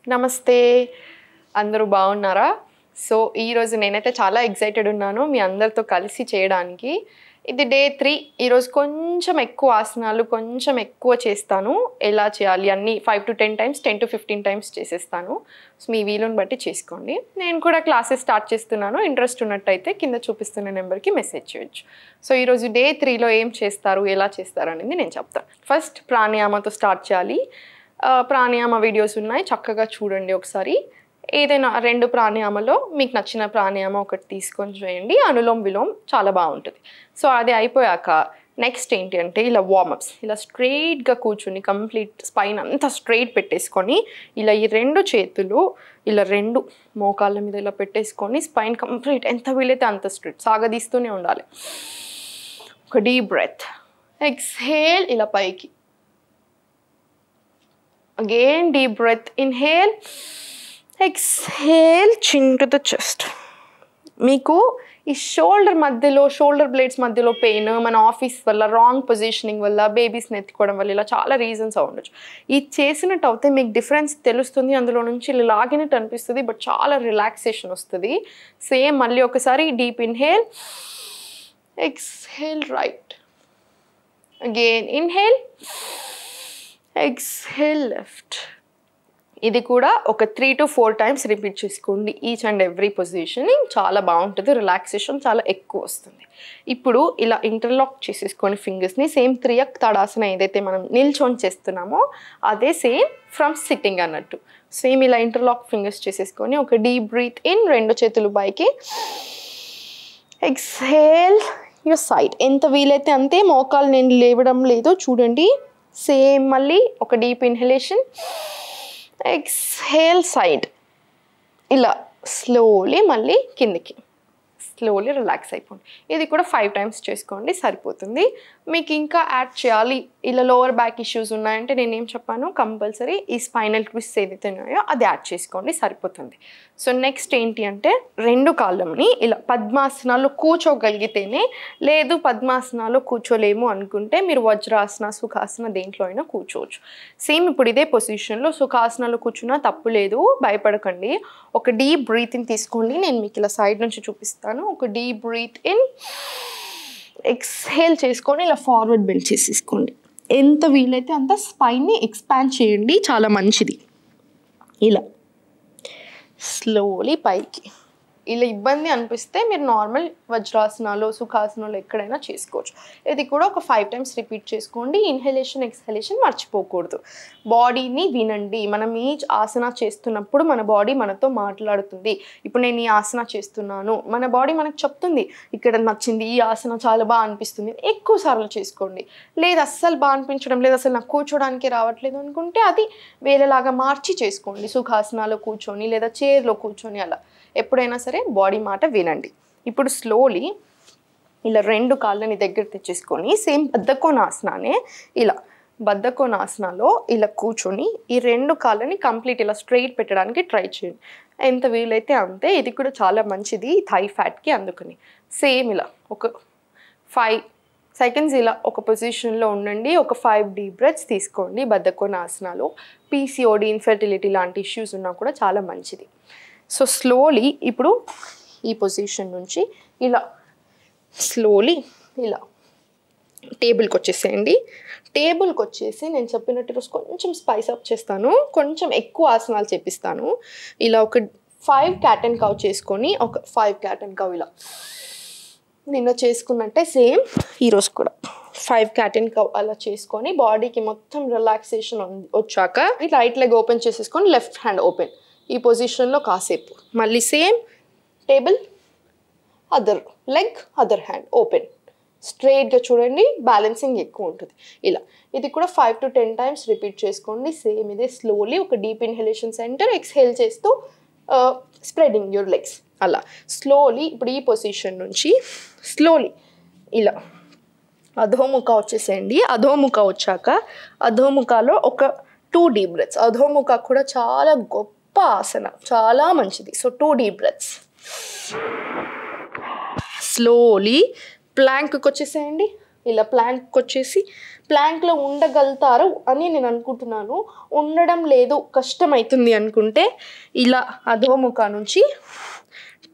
నమస్తే అందరూ బాగున్నారా? సో ఈరోజు నేనైతే చాలా ఎక్సైటెడ్ ఉన్నాను మీ అందరితో కలిసి చేయడానికి. ఇది డే 3. ఈరోజు కొంచెం ఎక్కువ ఆసనాలు కొంచెం ఎక్కువ చేస్తాను. ఎలా చేయాలి అన్నీ 5 to 10 times 10 to 15 times చేసేస్తాను. సో మీ వీలుని బట్టి చేసుకోండి. నేను కూడా క్లాసెస్ స్టార్ట్ చేస్తున్నాను. ఇంట్రెస్ట్ ఉన్నట్టయితే కింద చూపిస్తున్న నెంబర్కి మెసేజ్ చేయొచ్చు. సో ఈరోజు డే 3లో ఏం చేస్తారు ఎలా చేస్తారు అనేది నేను చెప్తాను. ఫస్ట్ ప్రాణాయామతో స్టార్ట్ చేయాలి. ప్రాణాయామ వీడియోస్ ఉన్నాయి, చక్కగా చూడండి ఒకసారి. ఏదైనా 2 ప్రాణాయామలో మీకు నచ్చిన ప్రాణాయామ ఒకటి తీసుకొని చేయండి. అనులోమ్ విలోమ్ చాలా బాగుంటుంది. సో అది అయిపోయాక నెక్స్ట్ ఏంటి అంటే ఇలా వార్మప్స్. ఇలా స్ట్రైట్గా కూర్చుని కంప్లీట్ స్పైన్ అంతా స్ట్రైట్ పెట్టేసుకొని ఇలా ఈ 2 చేతులు ఇలా 2 మోకాళ్ళ మీద ఇలా పెట్టేసుకొని స్పైన్ కంప్లీట్ ఎంత వీలైతే అంత స్ట్రైట్ సాగదీస్తూనే ఉండాలి. ఒక డీప్ బ్రెత్, ఎక్స్హేల్ ఇలా పైకి. Again deep breath, inhale, exhale, chin to the chest. మీకు ఈ షోల్డర్ బ్లేడ్స్ మధ్యలో పెయిన్ మన ఆఫీస్ వల్ల రాంగ్ పొజిషనింగ్ వల్ల బేబీస్ని ఎత్తుకోవడం వల్ల ఇలా చాలా రీజన్స్ ఉండొచ్చు. ఇది చేసినట్టు అయితే మీకు డిఫరెన్స్ తెలుస్తుంది, అందులో నుంచి ఇలా లాగినట్టు అనిపిస్తుంది, బట్ చాలా రిలాక్సేషన్ వస్తుంది. సేమ్ మళ్ళీ ఒకసారి deep inhale, exhale right, again inhale, exhale left. ఇది కూడా ఒక 3 to 4 times రిపీట్ చేసుకోండి. ఈచ్ అండ్ ఎవ్రీ పొజిషనింగ్ చాలా బాగుంటుంది, రిలాక్సేషన్ చాలా ఎక్కువ వస్తుంది. ఇప్పుడు ఇలా ఇంటర్లాక్ చేసేసుకొని ఫింగర్స్ని సేమ్ త్రియాక్ తడాసన ఏదైతే మనం నిల్చొని చేస్తున్నామో అదే సేమ్ ఫ్రమ్ సిట్టింగ్ అన్నట్టు. సేమ్ ఇలా ఇంటర్లాక్ ఫింగర్స్ చేసేసుకొని ఒక డీప్ బ్రీత్ ఇన్, 2 చేతులు పైకి, ఎక్స్హేల్ యువర్ సైడ్. ఎంత వీలైతే అంతే, మోకాలు నేను లేవడం లేదో చూడండి. సేమ్ మళ్ళీ ఒక డీప్ ఇన్హలేషన్, ఎక్స్హేల్ సైడ్. ఇలా స్లోలీ మళ్ళీ కిందికి, స్లోలీ రిలాక్స్ అయిపోండి. ఇది కూడా 5 times చేసుకోండి, సరిపోతుంది. మీకు ఇంకా యాడ్ చేయాలి ఇలా లోవర్ బ్యాక్ ఇష్యూస్ ఉన్నాయంటే నేనేం చెప్పాను, కంపల్సరీ ఈ స్పైనల్ ట్విస్ట్ ఏదైతే ఉన్నాయో అది యాడ్ చేసుకోండి, సరిపోతుంది. సో నెక్స్ట్ ఏంటి అంటే 2 కాళ్ళని ఇలా పద్మాసనాలు కూర్చోగలిగితేనే, లేదు పద్మాసనాలు కూర్చోలేము అనుకుంటే మీరు వజ్రాసన సుఖాసన దేంట్లో అయినా కూర్చోవచ్చు. సేమ్ ఇప్పుడు ఇదే పొజిషన్లో సుఖాసనాలు కూర్చున్నా తప్పు లేదు, భయపడకండి. ఒక డీప్ బ్రీతింగ్ తీసుకోండి, నేను మీకు ఇలా సైడ్ నుంచి చూపిస్తాను. ఒక డీప్ బ్రీత్ ఇన్, ఎక్స్హేల్ చేసుకొని ఇలా ఫార్వర్డ్ బెండ్ చేసేసుకోండి. ఎంత వీలైతే అంత స్పైన్ని ఎక్స్పాండ్ చేయండి, చాలా మంచిది. ఇలా స్లోలీ పైకి. ఇలా ఇబ్బంది అనిపిస్తే మీరు నార్మల్ వజ్రాసనాలు సుఖాసనాలు ఎక్కడైనా చేసుకోవచ్చు. ఇది కూడా ఒక 5 times రిపీట్ చేసుకోండి. ఇన్హలేషన్ ఎక్స్హలేషన్ మర్చిపోకూడదు. బాడీని వినండి. మనం ఈ ఆసన చేస్తున్నప్పుడు మన బాడీ మనతో మాట్లాడుతుంది. ఇప్పుడు నేను ఈ ఆసన చేస్తున్నాను, మన బాడీ మనకు చెప్తుంది ఇక్కడ నచ్చింది, ఈ ఆసన చాలా బాగా అనిపిస్తుంది. ఎక్కువ సార్లు చేసుకోండి. లేదు అస్సలు బాగా అనిపించడం లేదు, అసలు నాకు కూర్చోడానికి రావట్లేదు అనుకుంటే అది వేరేలాగా మార్చి చేసుకోండి. సుఖాసనాలు కూర్చొని లేదా చైర్లో కూర్చొని అలా ఎప్పుడైనా సరే బాడీ మాట వినండి. ఇప్పుడు స్లోలీ ఇలా 2 కాళ్ళని దగ్గర తెచ్చేసుకొని సేమ్ బద్ధకోణాసనానే ఇలా బద్ధకోణాసనాలో ఇలా కూర్చొని ఈ 2 కాళ్ళని కంప్లీట్ ఇలా స్ట్రైట్ పెట్టడానికి ట్రై చేయండి. ఎంత వీలైతే అంతే. ఇది కూడా చాలా మంచిది థై ఫ్యాట్కి, అందుకని సేమ్ ఇలా ఒక 5 seconds ఇలా ఒక పొజిషన్లో ఉండండి. ఒక 5 డీప్ బ్రెత్స్ తీసుకోండి. బద్ధకోణాసనాలు PCOD ఇన్ఫెర్టిలిటీ లాంటి ఇష్యూస్ ఉన్నా కూడా చాలా మంచిది. సో స్లోలీ ఇప్పుడు ఈ పొజిషన్ నుంచి ఇలా స్లోలీ ఇలా టేబుల్కి వచ్చేసేయండి. టేబుల్కి వచ్చేసి నేను చెప్పినట్టు ఈరోజు కొంచెం స్పైస్ అప్ చేస్తాను, కొంచెం ఎక్కువ ఆసనాలు చేపిస్తాను. ఇలా ఒక 5 cat and cow చేసుకొని ఒక 5 cat and cow ఇలా నిన్న చేసుకున్నట్టే సేమ్ ఈరోజు కూడా 5 cat and cow అలా చేసుకొని బాడీకి మొత్తం రిలాక్సేషన్ వచ్చాక రైట్ లెగ్ ఓపెన్ చేసేసుకొని లెఫ్ట్ హ్యాండ్ ఓపెన్ ఈ పొజిషన్లో కాసేపు. మళ్ళీ same table, other leg other hand open, స్ట్రైట్గా చూడండి, బ్యాలెన్సింగ్ ఎక్కువ ఉంటుంది. ఇలా ఇది కూడా 5 to 10 times రిపీట్ చేసుకోండి. సేమ్ ఇదే స్లోలీ ఒక డీప్ ఇన్హలేషన్ సెంటర్, ఎక్స్హేల్ చేస్తూ స్ప్రెడింగ్ యువర్ లెగ్స్ అలా స్లోలీ. ఇప్పుడు ఈ పొజిషన్ నుంచి స్లోలీ ఇలా అధోముఖ వచ్చేసేయండి. అధోముఖ వచ్చాక అధోముఖలో ఒక 2 డీప్ బ్రెత్స్. అధోముఖ కూడా చాలా గొప్ప ఆసన, చాలా మంచిది. So 2 deep breaths. స్లోలీ ప్లాంక్కి వచ్చేసేయండి. ఇలా ప్లాంక్ వచ్చేసి ప్లాంక్లో ఉండగలుగుతారు అని నేను అనుకుంటున్నాను. ఉండడం లేదు, కష్టమవుతుంది అనుకుంటే ఇలా అధోముఖ నుంచి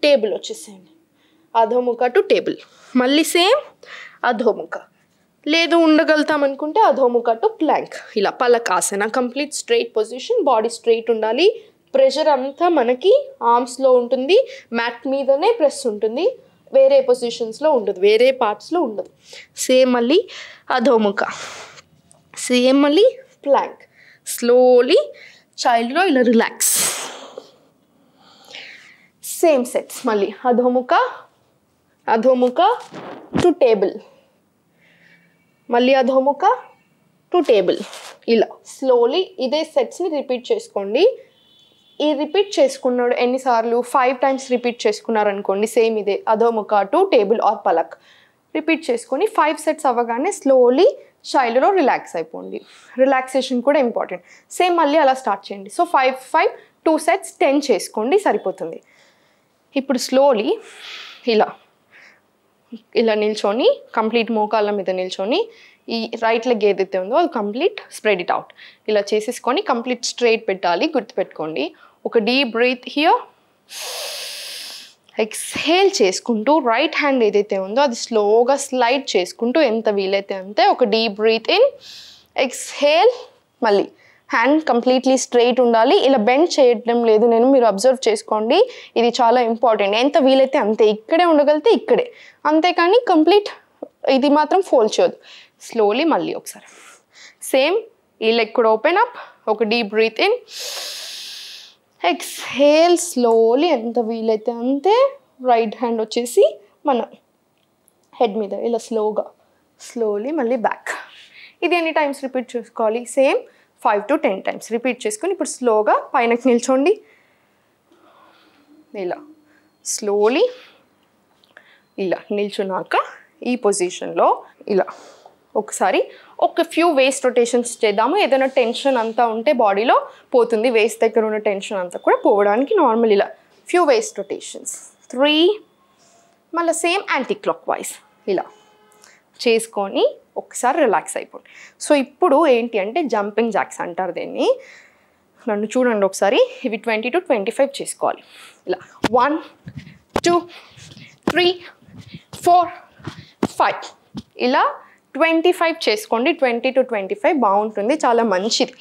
టేబుల్ వచ్చేసేయండి. అధోముఖ టు టేబుల్. మళ్ళీ సేమ్ అధోముఖ. లేదు ఉండగలుగుతాం అనుకుంటే అధోముఖ టు ప్లాంక్. ఇలా పలకాసన. Complete straight position. Body straight ఉండాలి. ప్రెషర్ అంతా మనకి ఆర్మ్స్లో ఉంటుంది. మ్యాట్ మీదనే ప్రెస్ ఉంటుంది. వేరే పొజిషన్స్లో ఉండదు, వేరే పార్ట్స్లో ఉండదు. సేమ్ మళ్ళీ అధోముఖ. సేమ్ మళ్ళీ ప్లాంక్. స్లోలీ చైల్డ్లో ఇలా రిలాక్స్. Same sets. మళ్ళీ అధోముఖ, అధోముఖ టు టేబుల్. మళ్ళీ అధోముఖ టు టేబుల్. ఇలా స్లోలీ ఇదే సెట్స్ని రిపీట్ చేసుకోండి. ఈ రిపీట్ చేసుకున్నాడు ఎన్నిసార్లు 5 times రిపీట్ చేసుకున్నారనుకోండి. సేమ్ ఇదే అధోముఖ టు టేబుల్ ఆర్ పలక్ రిపీట్ చేసుకొని 5 sets అవ్వగానే స్లోలీ చైల్డ్లో రిలాక్స్ అయిపోండి. రిలాక్సేషన్ కూడా ఇంపార్టెంట్. సేమ్ మళ్ళీ అలా స్టార్ట్ చేయండి. సో 5, 5, 2 sets 10 చేసుకోండి, సరిపోతుంది. ఇప్పుడు స్లోలీ ఇలా ఇలా నిల్చొని కంప్లీట్ మోకాళ్ళ మీద నిల్చొని ఈ రైట్ లెగ్ ఏదైతే ఉందో అది కంప్లీట్ స్ప్రెడ్ ఇట్ అవుట్ ఇలా చేసేసుకొని కంప్లీట్ స్ట్రైట్ పెట్టాలి. గుర్తుపెట్టుకోండి. ఒక డీప్ బ్రీత్ హియర్. ఎక్స్హేల్ చేసుకుంటూ రైట్ హ్యాండ్ ఏదైతే ఉందో అది స్లోగా స్లైడ్ చేసుకుంటూ ఎంత వీలైతే అంతే ఒక డీప్ బ్రీత్ ఇన్. ఎక్స్హేల్. మళ్ళీ హ్యాండ్ కంప్లీట్లీ స్ట్రైట్ ఉండాలి. ఇలా బెండ్ చేయడం లేదు నేను, మీరు అబ్జర్వ్ చేసుకోండి. ఇది చాలా ఇంపార్టెంట్. ఎంత వీలైతే అంతే. ఇక్కడే ఉండగలిగితే ఇక్కడే, అంతేకాని కంప్లీట్ ఇది మాత్రం ఫోల్డ్ చేయొద్దు. స్లోలీ మళ్ళీ ఒకసారి సేమ్ ఈ లెగ్ కూడా ఓపెన్ అప్. ఒక deep breath in. Exhale. Slowly ఎంత వీలైతే అంతే రైట్ హ్యాండ్ వచ్చేసి మన హెడ్ మీద ఇలా స్లోగా స్లోలీ మళ్ళీ బ్యాక్. ఇది ఎన్ని టైమ్స్ రిపీట్ చేసుకోవాలి? సేమ్ 5 to 10 times రిపీట్ చేసుకొని ఇప్పుడు స్లోగా పైనకి నిల్చోండి. ఇలా స్లోలీ ఇలా నిల్చున్నాక ఈ పొజిషన్లో ఇలా ఒకసారి ఒక ఫ్యూ వేస్ట్ రొటేషన్స్ చేద్దాము. ఏదైనా టెన్షన్ అంతా ఉంటే బాడీలో పోతుంది. వేస్ట్ దగ్గర ఉన్న టెన్షన్ అంతా కూడా పోవడానికి నార్మల్ ఇలా ఫ్యూ వేస్ట్ రొటేషన్స్. 3 మళ్ళీ సేమ్ యాంటీ క్లాక్ వైజ్ ఇలా చేసుకొని ఒకసారి రిలాక్స్ అయిపోండి. సో ఇప్పుడు ఏంటి అంటే జంపింగ్ జాక్స్ అంటారు దీన్ని. నన్ను చూడండి ఒకసారి. ఇవి 20 to 25 చేసుకోవాలి. ఇలా 1, 2, 3, 4, 5 ఇలా 25 చేసుకోండి. 20 to 25 బాగుంటుంది, చాలా మంచిది.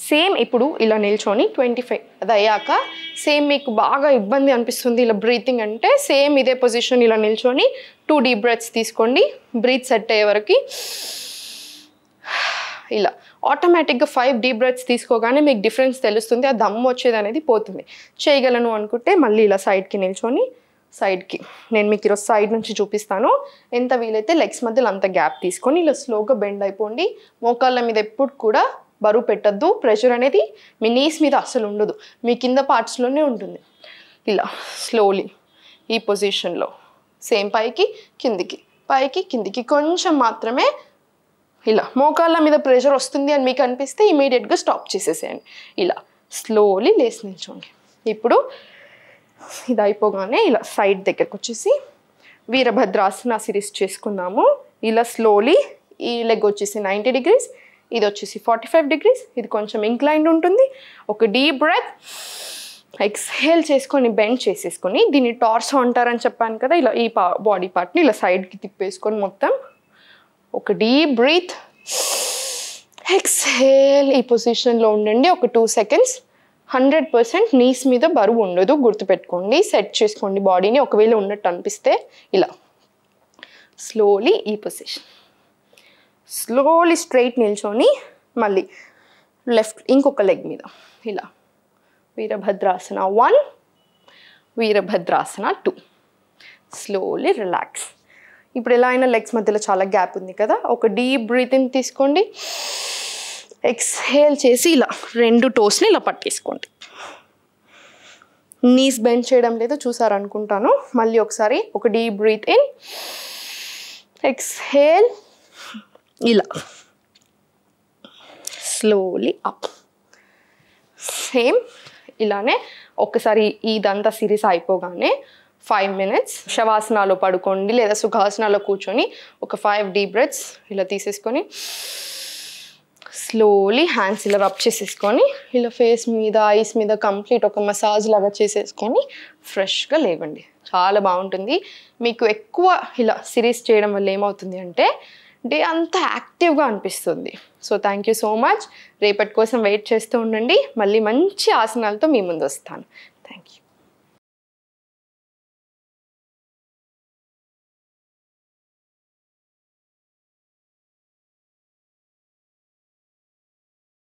సేమ్ ఇప్పుడు ఇలా నిల్చొని 25 అది అయ్యాక సేమ్ మీకు బాగా ఇబ్బంది అనిపిస్తుంది ఇలా బ్రీతింగ్ అంటే సేమ్ ఇదే పొజిషన్ ఇలా నిల్చొని 2 deep breaths తీసుకోండి. బ్రీత్ సెట్ అయ్యే వరకు ఇలా ఆటోమేటిక్గా 5 deep breaths తీసుకోగానే మీకు డిఫరెన్స్ తెలుస్తుంది. ఆ దమ్ము వచ్చేది అనేది పోతుంది. చేయగలను అనుకుంటే మళ్ళీ ఇలా సైడ్కి నిల్చొని సైడ్కి నేను మీకు ఈరోజు సైడ్ నుంచి చూపిస్తాను. ఎంత వీలైతే లెగ్స్ మధ్యలో అంత గ్యాప్ తీసుకొని ఇలా స్లోగా బెండ్ అయిపోండి. మోకాళ్ళ మీద ఎప్పుడు కూడా బరువు పెట్టద్దు. ప్రెషర్ అనేది మీ నీస్ మీద అస్సలు ఉండదు, మీ కింద పార్ట్స్లోనే ఉంటుంది. ఇలా స్లోలీ ఈ పొజిషన్లో సేమ్ పైకి కిందికి పైకి కిందికి కొంచెం మాత్రమే. ఇలా మోకాళ్ళ మీద ప్రెషర్ వస్తుంది అని మీకు అనిపిస్తే ఇమీడియట్గా స్టాప్ చేసేసేయండి. ఇలా స్లోలీ లేసి నిల్చోండి. ఇప్పుడు ఇది అయిపోగానే ఇలా సైడ్ దగ్గరకు వచ్చేసి వీరభద్రాసన సిరీస్ చేసుకుందాము. ఇలా స్లోలీ ఈ లెగ్ వచ్చేసి 90 degrees, ఇది వచ్చేసి 45 degrees. ఇది కొంచెం ఇంక్లైన్డ్ ఉంటుంది. ఒక డీప్ బ్రెత్ ఎక్స్హేల్ చేసుకొని బెండ్ చేసేసుకొని దీన్ని టార్సో అంటారని చెప్పాను కదా. ఇలా ఈ బాడీ పార్ట్ని ఇలా సైడ్కి తిప్పేసుకొని మొత్తం ఒక డీప్ బ్రీత్ ఎక్స్హేల్ ఈ పొజిషన్లో ఉండండి ఒక 2 seconds. 100% నీస్ మీద బరువు ఉండదు, గుర్తుపెట్టుకోండి. సెట్ చేసుకోండి బాడీని. ఒకవేళ ఉన్నట్టు అనిపిస్తే ఇలా స్లోలీ ఈ పొజిషన్ స్లోలీ స్ట్రైట్ నిల్చొని మళ్ళీ లెఫ్ట్ ఇంకొక లెగ్ మీద ఇలా వీరభద్రాసన 1, వీరభద్రాసన 2. Slowly relax. ఇప్పుడు ఎలా అయినా లెగ్స్ మధ్యలో చాలా గ్యాప్ ఉంది కదా. ఒక డీప్ బ్రీతింగ్ తీసుకోండి. ఎక్స్హేల్ చేసి ఇలా 2 toesని ఇలా పట్టేసుకోండి. నీస్ బెండ్ చేయడం లేదో చూసారనుకుంటాను. మళ్ళీ ఒకసారి ఒక డీప్ బ్రీత్ ఇన్. ఎక్స్హేల్ ఇలా స్లోలీ అప్. సేమ్ ఇలానే ఒకసారి ఇదంతా సిరీస్ అయిపోగానే 5 minutes. శవాసనాలో పడుకోండి లేదా సుఖాసనాలో కూర్చొని ఒక 5 డీప్ బ్రెత్స్ ఇలా తీసేసుకొని స్లోలీ హ్యాండ్స్ ఇలా రబ్ చేసేసుకొని ఇలా ఫేస్ మీద ఐస్ మీద కంప్లీట్ ఒక మసాజ్ లాగా చేసేసుకొని ఫ్రెష్గా లేవండి. చాలా బాగుంటుంది. మీకు ఎక్కువ ఇలా సిరీస్ చేయడం వల్ల ఏమవుతుంది అంటే డే అంతా యాక్టివ్గా అనిపిస్తుంది. So thank you so much. రేపటి కోసం వెయిట్ చేస్తూ ఉండండి. మళ్ళీ మంచి ఆసనాలతో మీ ముందు వస్తాను. Thank you.